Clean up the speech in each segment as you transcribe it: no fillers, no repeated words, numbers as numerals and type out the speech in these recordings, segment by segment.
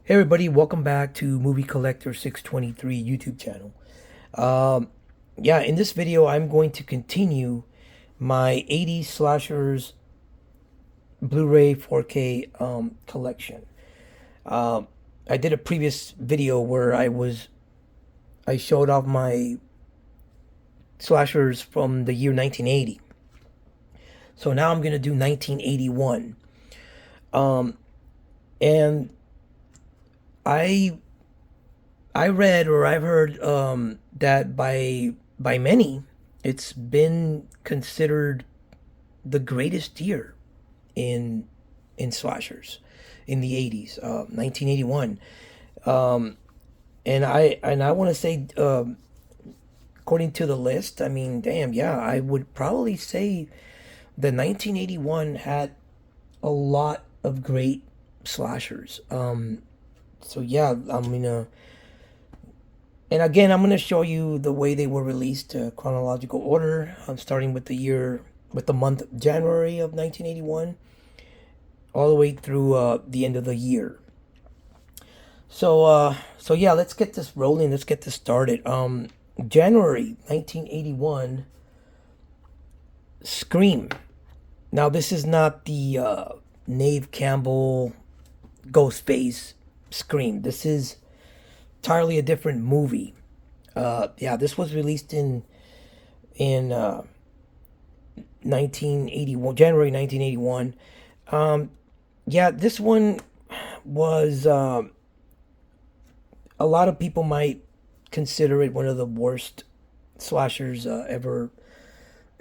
Hey everybody, welcome back to Movie Collector 623 YouTube channel. Um, yeah, in this video I'm going to continue my 80s slashers Blu-ray 4K collection. Um, I did a previous video where I showed off my slashers from the year 1980. So now I'm gonna do 1981. Um, and I I read or I've heard that by many, it's been considered the greatest year in slashers in the 80s, 1981. Um, and I want to say, according to the list, I mean, damn, yeah, I would probably say the 1981 had a lot of great slashers. So yeah, I'm gonna And again, I'm going to show you the way they were released, chronological order. I'm starting with with the month January of 1981, all the way through the end of the year. So yeah, let's get this rolling. Let's get this started. January 1981, Scream. Now, this is not the Nave Campbell Ghostface Scream. This is entirely a different movie. Yeah, this was released in 1981, January 1981. Yeah, this one was a lot of people might consider it one of the worst slashers ever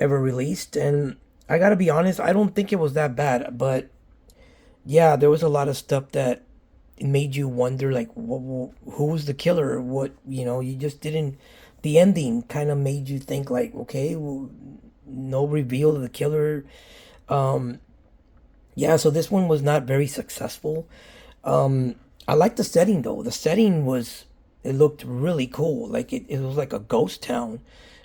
released, and I gotta be honest, I don't think it was that bad, but yeah, there was a lot of stuff that made you wonder, like, who was the killer? What, you just didn't. The ending kind of made you think, like, okay, well, no reveal of the killer. Um, yeah, so this one was not very successful. I like the setting though. The setting was it looked really cool. Like it was like a ghost town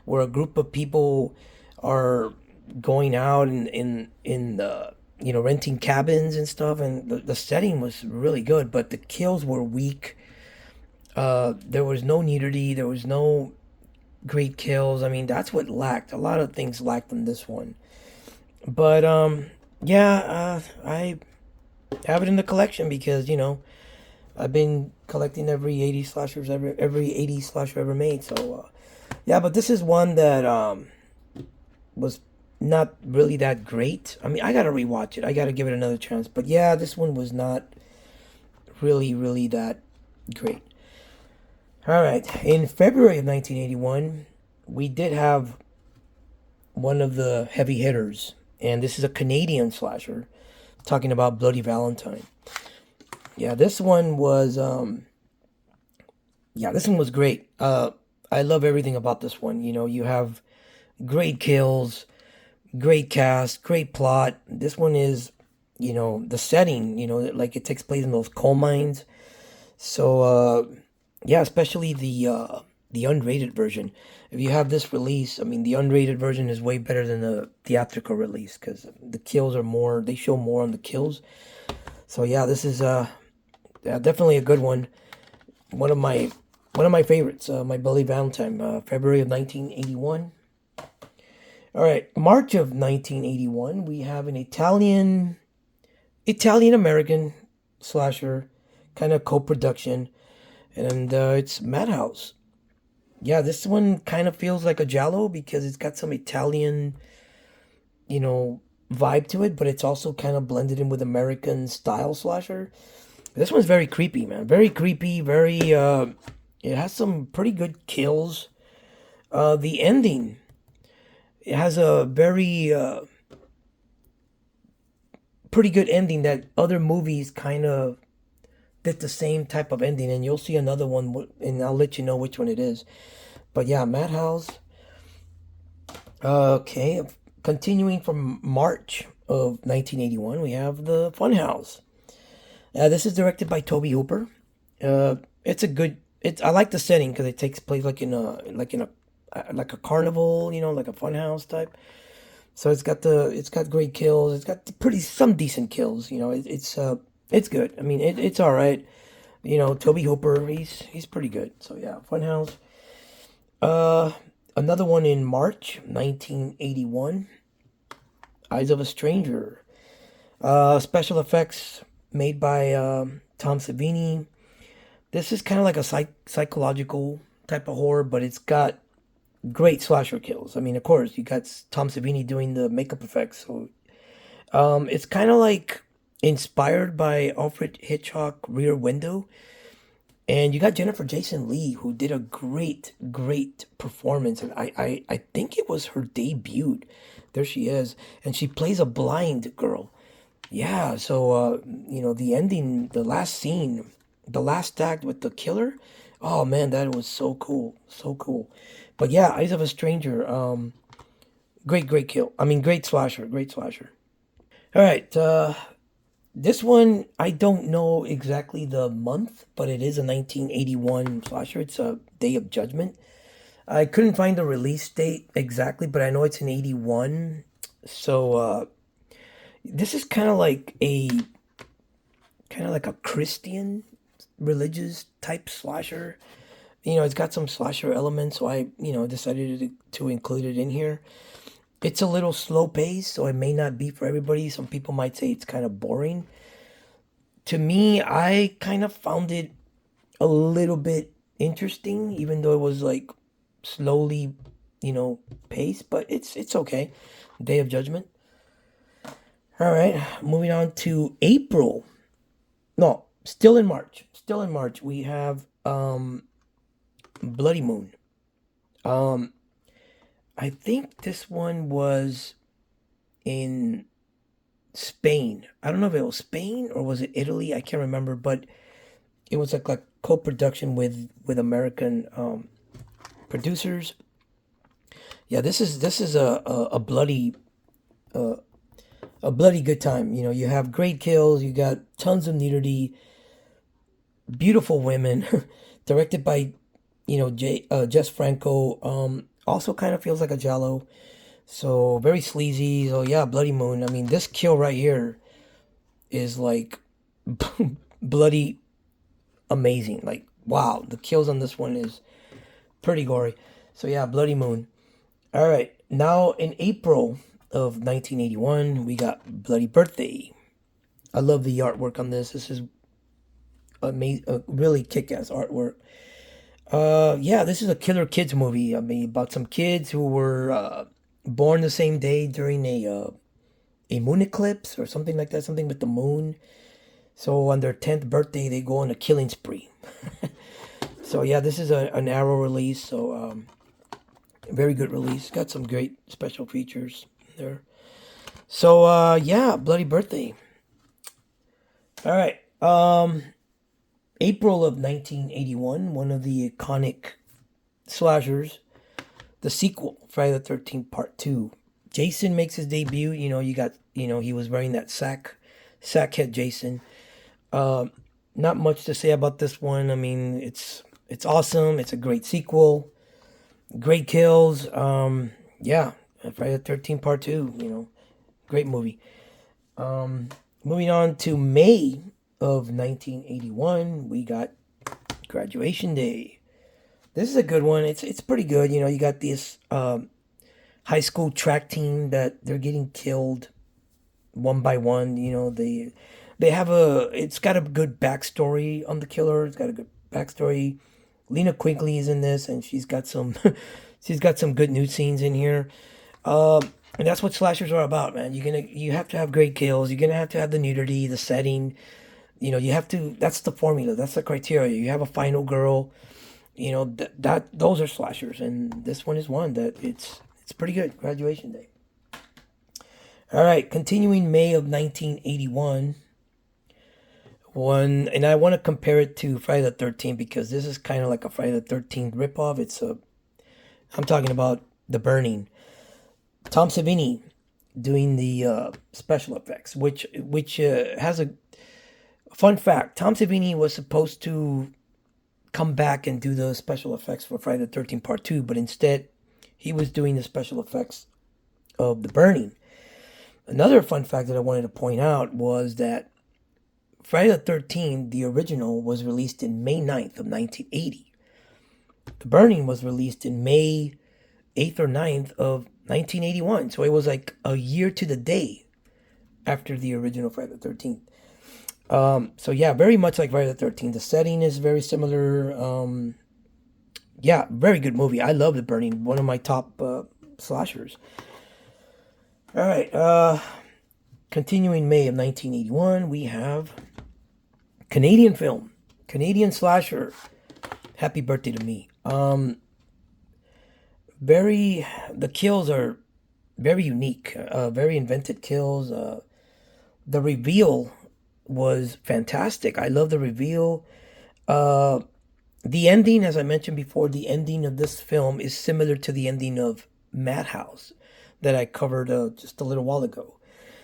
where a group of people are going out in the renting cabins and stuff, and the setting was really good, but the kills were weak. There was no nudity, there was no great kills. I mean, that's what lacked. A lot of things lacked in this one. But yeah, I have it in the collection because I've been collecting every 80 slashers every 80 slasher ever made. So yeah, but this is one that was not really that great. I mean, I gotta rewatch it. I gotta give it another chance. But yeah, this one was not really that great. All right. In February of 1981, we did have one of the heavy hitters, and this is a Canadian slasher, talking about Bloody Valentine. Yeah, this one was great. I love everything about this one. You have great kills, great cast, great plot. This one is, the setting, like it takes place in those coal mines. So, yeah, especially the unrated version. If you have this release, I mean, the unrated version is way better than the theatrical release because the kills are more. They show more on the kills. So yeah, this is yeah, definitely a good one. One of my one of my favorites. My Bloody Valentine, February of 1981. All right, March of 1981, we have an Italian American slasher kind of co-production, and it's Madhouse. Yeah, this one kind of feels like a giallo because it's got some Italian, vibe to it, but it's also kind of blended in with American style slasher. This one's very creepy, man. Very creepy, very it has some pretty good kills. The ending, it has a very pretty good ending that other movies kind of did the same type of ending, and you'll see another one, and I'll let you know which one it is. But yeah, Madhouse. Okay, continuing from March of 1981, we have the Funhouse. This is directed by Toby Hooper. It's a good. I like the setting because it takes place like a carnival, like a funhouse type. So it's got great kills. It's got pretty some decent kills. It's good. I mean, it's all right. Toby Hooper, he's pretty good. So yeah, Funhouse. Uh, Another one in March 1981, Eyes of a Stranger. Special effects made by Tom Savini. This is kind of like a psychological type of horror, but it's got great slasher kills. I mean, of course, you got Tom Savini doing the makeup effects, so it's kind of like inspired by Alfred Hitchcock Rear Window. And you got Jennifer Jason Leigh, who did a great, great performance. And I think it was her debut. There she is. And she plays a blind girl. Yeah, so, the ending, the last scene, the last act with the killer. Oh, man, that was so cool. So cool. But yeah, Eyes of a Stranger. Great, great kill. I mean, great slasher. Great slasher. All right. This one, I don't know exactly the month, but it is a 1981 slasher. It's a Day of Judgment. I couldn't find the release date exactly, but I know it's in 81. So this is kind of like a Christian religious type slasher. It's got some slasher elements, so I decided to include it in here. It's a little slow paced, so it may not be for everybody. Some people might say it's kind of boring. To me, I kind of found it a little bit interesting, even though it was like slowly, paced. But it's okay. Day of Judgment. All right, moving on to April. No, still in March. Still in March, we have Bloody Moon. Um, I think this one was in Spain. I don't know if it was Spain or was it Italy. I can't remember, but it was like a co-production with American producers. Yeah, this is uh, a bloody good time. You have great kills. You got tons of nudity, beautiful women, directed by Jess Franco. Also kind of feels like a Jallo. So very sleazy. So yeah, Bloody Moon. I mean, this kill right here is like bloody amazing. Like wow, the kills on this one is pretty gory. So yeah, Bloody Moon. All right, now in April of 1981, we got Bloody Birthday. I love the artwork on this. This is amazing, really kick-ass artwork. Yeah, this is a killer kids movie. I mean, about some kids who were born the same day during a moon eclipse or something like that, something with the moon. So on their 10th birthday, they go on a killing spree. So yeah, this is an Arrow release. So very good release. Got some great special features there. So yeah, Bloody Birthday. All right. April of 1981, one of the iconic slashers, the sequel, Friday the 13th Part 2. Jason makes his debut. He was wearing that sack head Jason. Not much to say about this one. I mean, it's awesome. It's a great sequel. Great kills. Yeah, Friday the 13th Part 2, great movie. Moving on to May of 1981, we got Graduation Day. This is a good one. It's pretty good. You got this high school track team that they're getting killed one by one. They have it's got a good backstory on the killer. It's got a good backstory. Lena Quigley is in this, and she's got some she's got some good nude scenes in here. And that's what slashers are about, man. You have to have great kills. You're gonna have to have the nudity, the setting. You have to. That's the formula. That's the criteria. You have a final girl. That those are slashers, and this one is one that it's pretty good. Graduation Day. All right, continuing May of 1981. One, and I want to compare it to Friday the 13th because this is kind of like a Friday the 13th ripoff. I'm talking about The Burning. Tom Savini doing the special effects, which has a fun fact. Tom Savini was supposed to come back and do the special effects for Friday the 13th Part 2, but instead he was doing the special effects of The Burning. Another fun fact that I wanted to point out was that Friday the 13th, the original, was released in May 9th of 1980. The Burning was released in May 8th or 9th of 1981. So it was like a year to the day after the original Friday the 13th. So yeah, very much like Friday the 13th. The setting is very similar. Yeah, very good movie. I love The Burning. One of my top slashers. All right. Continuing May of 1981, we have Canadian film, Canadian slasher. Happy Birthday to Me. Very, the kills are very unique, very invented kills. The reveal was fantastic. I love the reveal. Uh, the ending, as I mentioned before, the ending of this film is similar to the ending of Madhouse that I covered just a little while ago.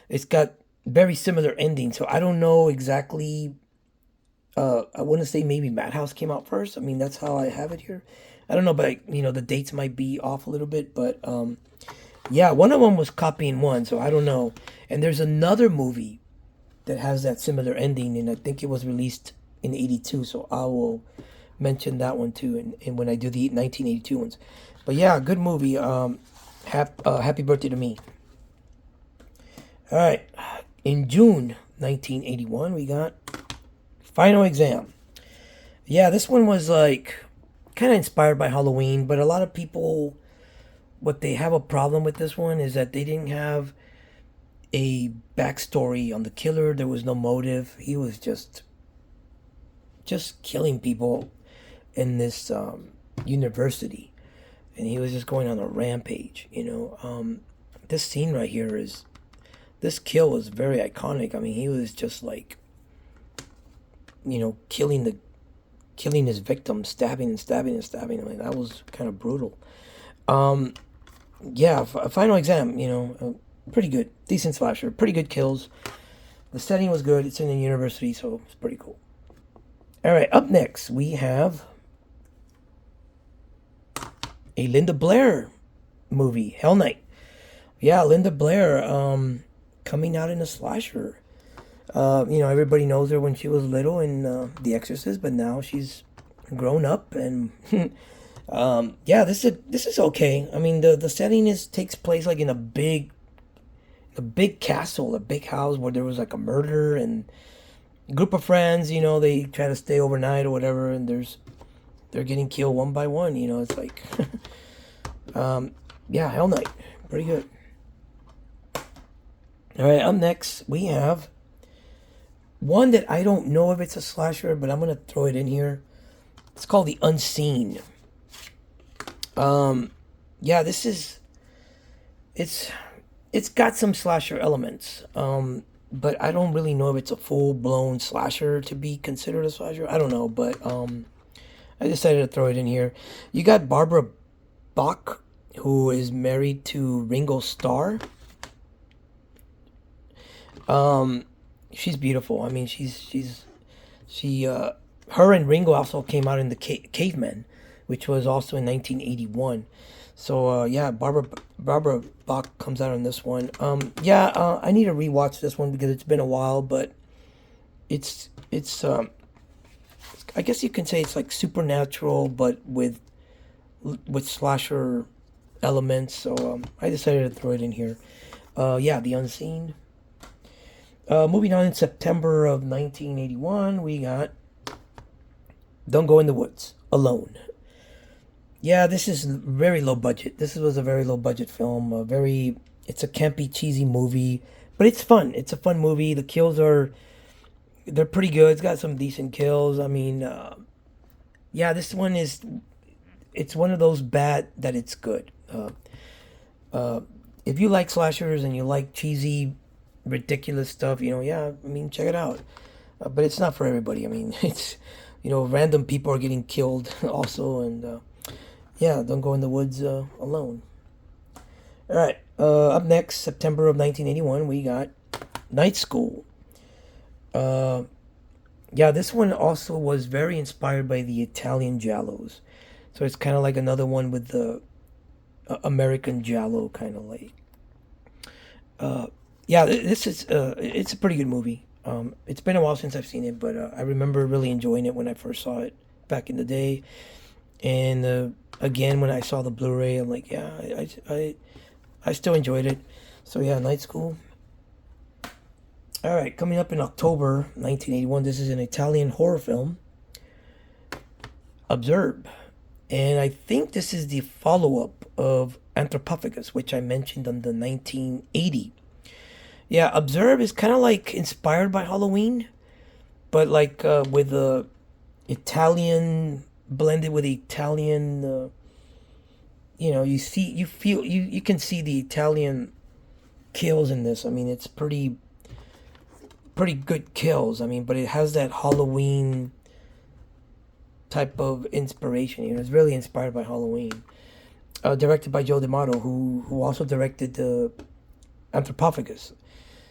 It's got very similar endings, so I don't know exactly. I want to say maybe Madhouse came out first. I mean, that's how I have it here. I don't know, but the dates might be off a little bit. But yeah, one of them was copying one, so I don't know. And there's another movie that has that similar ending, and I think it was released in '82. So I will mention that one too, and when I do the 1982 ones. But yeah, good movie. Happy Birthday to Me. All right, in June 1981, we got Final Exam. Yeah, this one was like kind of inspired by Halloween, but a lot of people, what they have a problem with this one is that they didn't have a backstory on the killer. There was no motive. He was just killing people in this university, and he was just going on a rampage. This scene right here is this kill was very iconic. I mean, he was just like killing his victim, stabbing and stabbing and stabbing. I mean, that was kind of brutal. Um, yeah, Final Exam. Pretty good, decent slasher, pretty good kills. The setting was good. It's in a university, so it's pretty cool. All right, up next we have a Linda Blair movie, Hell Night. Yeah, Linda Blair, coming out in a slasher. Everybody knows her when she was little in The Exorcist, but now she's grown up, and yeah, this is okay. I mean, the setting takes place like in a big castle, a big house where there was like a murder, and a group of friends. They try to stay overnight or whatever, and they're getting killed one by one. It's like, yeah, Hell Night, pretty good. All right, up next we have one that I don't know if it's a slasher, but I'm gonna throw it in here. It's called The Unseen. Yeah, it's got some slasher elements. But I don't really know if it's a full blown slasher to be considered a slasher. I don't know, but I decided to throw it in here. You got Barbara Bach, who is married to Ringo Starr. She's beautiful. I mean, her and Ringo also came out in the Cavemen, which was also in 1981. So yeah, Barbara Bach comes out on this one. Yeah, I need to rewatch this one because it's been a while, but it's I guess you can say it's like supernatural, but with slasher elements. So I decided to throw it in here. Yeah, The Unseen. Moving on, in September of 1981, we got Don't Go in the Woods Alone. Yeah, this is very low budget. This was a very low budget film. It's a campy, cheesy movie, but it's fun. It's a fun movie. The kills they're pretty good. It's got some decent kills. I mean, yeah, it's one of those bad that it's good. If you like slashers and you like cheesy, ridiculous stuff, yeah, I mean, check it out. But it's not for everybody. I mean, it's random people are getting killed also, and yeah, don't go in the woods alone. All right, up next, September of 1981, we got Night School. Yeah, this one also was very inspired by the Italian giallos, so it's kind of like another one with the American giallo kind of like. Yeah, this is it's a pretty good movie. It's been a while since I've seen it, but I remember really enjoying it when I first saw it back in the day. And again, when I saw the Blu-ray, I'm like, yeah, I still enjoyed it. So yeah, Night School. All right, coming up in October 1981, this is an Italian horror film, Observe. And I think this is the follow-up of Anthropophagus, which I mentioned on the 1980. Yeah, Observe is kind of like inspired by Halloween, but like with the Italian blended with Italian. You see, you feel, you can see the Italian kills in this. I mean, it's pretty good kills. I mean, but it has that Halloween type of inspiration. It's really inspired by Halloween. Directed by Joe D'Amato, who also directed the Anthropophagus.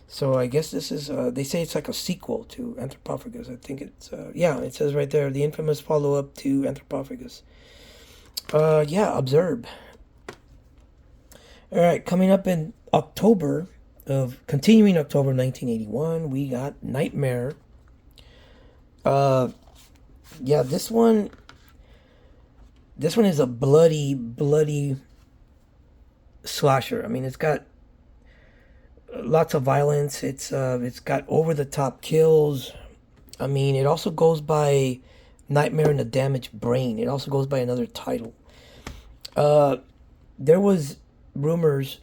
So I guess this is, they say it's like a sequel to Anthropophagus. I think it's, yeah, it says right there, the infamous follow-up to Anthropophagus. Yeah, Observe. All right, coming up in continuing October 1981, we got Nightmare. Uh, yeah, this one is a bloody slasher. I mean, it's got lots of violence. It's got over the top kills. I mean, it also goes by Nightmare in the Damaged Brain. It also goes by another title. There was rumors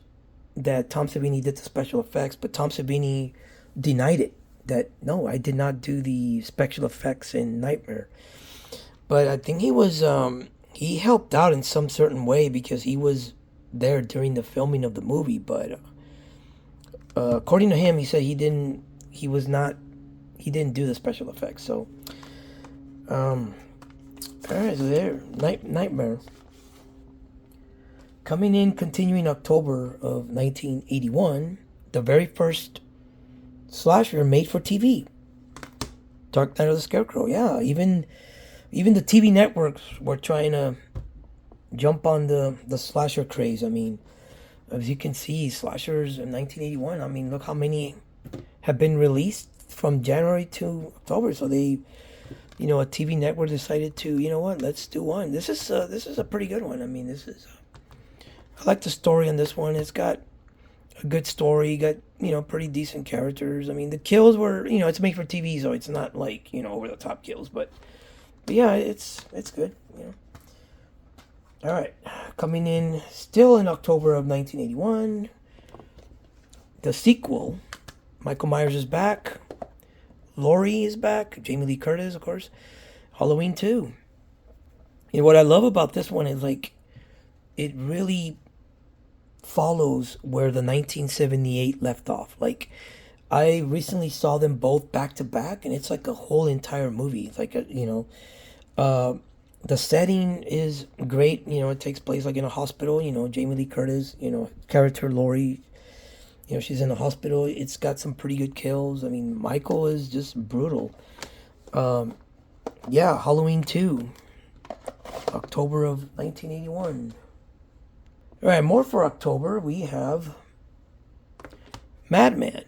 that Tom Savini did the special effects, but Tom Savini denied it. That no, I did not do the special effects in Nightmare. But I think he helped out in some certain way because he was there during the filming of the movie. But according to him, he said he didn't do the special effects. So, all right, so there, Nightmare. Coming in, continuing October of 1981, the very first slasher made for TV, Dark Night of the Scarecrow. Yeah, even the TV networks were trying to jump on the slasher craze. I mean, as you can see, slashers in 1981. I mean, look how many have been released from January to October. So they, a TV network decided to, you know what, let's do one. This is a pretty good one. I mean, I like the story on this one. It's got a good story. Got pretty decent characters. I mean, the kills were it's made for TV, so it's not like over the top kills, but yeah, it's good. All right, coming in still in October of 1981, the sequel. Michael Myers is back. Laurie is back. Jamie Lee Curtis, of course. Halloween 2. And what I love about this one is like it really follows where the 1978 left off. Like I recently saw them both back to back, and it's like a whole entire movie. It's like the setting is great. It takes place like in a hospital. Jamie Lee Curtis, character Laurie, she's in a hospital. It's got some pretty good kills. I mean, Michael is just brutal. Yeah, Halloween 2, October of 1981. All right, more for October. We have Madman.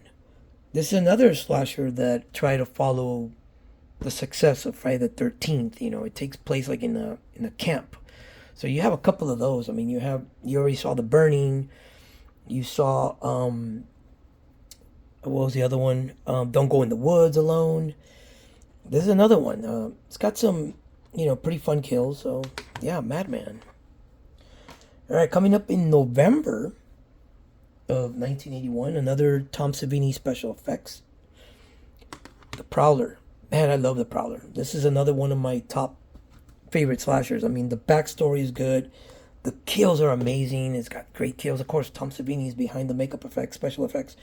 This is another slasher that tried to follow the success of Friday the 13th. It takes place like in a camp. So you have a couple of those. I mean, you already saw The Burning. You saw what was the other one? Don't Go in the Woods Alone. This is another one. It's got some pretty fun kills. So yeah, Madman. All right, coming up in November of 1981, another Tom Savini special effects. The Prowler. Man, I love The Prowler. This is another one of my top favorite slashers. I mean, the backstory is good. The kills are amazing. It's got great kills. Of course, Tom Savini is behind the makeup effects, special effects.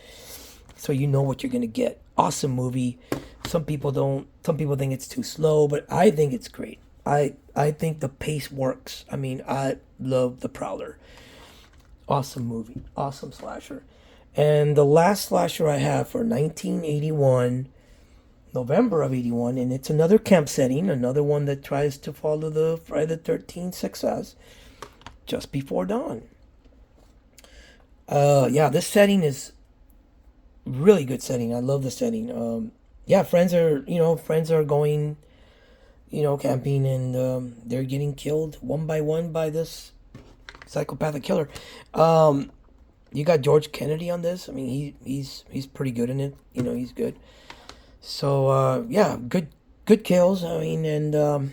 So you know what you're going to get. Awesome movie. Some people don't. Some people think it's too slow, but I think it's great. I think the pace works. I mean, I love The Prowler. Awesome movie. Awesome slasher. And the last slasher I have for 1981, November of 81, and it's another camp setting, another one that tries to follow the Friday the 13th success, Just Before Dawn. Yeah, this setting is really good setting. I love the setting. yeah, friends are going, camping, and they're getting killed one by one by this psychopathic killer. Um, you got George Kennedy on this. I mean, he's pretty good in it. He's good. So yeah, good kills. I mean, and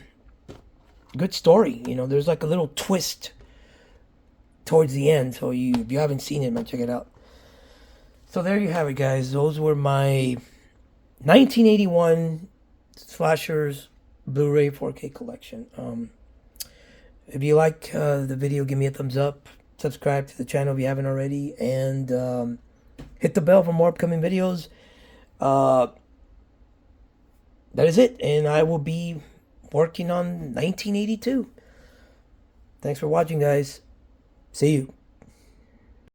good story. There's like a little twist towards the end. So if you haven't seen it, man, check it out. So there you have it, guys. Those were my 1981 slashers Blu-ray 4K collection. If you like the video, give me a thumbs up. Subscribe to the channel if you haven't already, and hit the bell for more upcoming videos. Uh, that is it, and I will be working on 1982. Thanks for watching, guys. See you.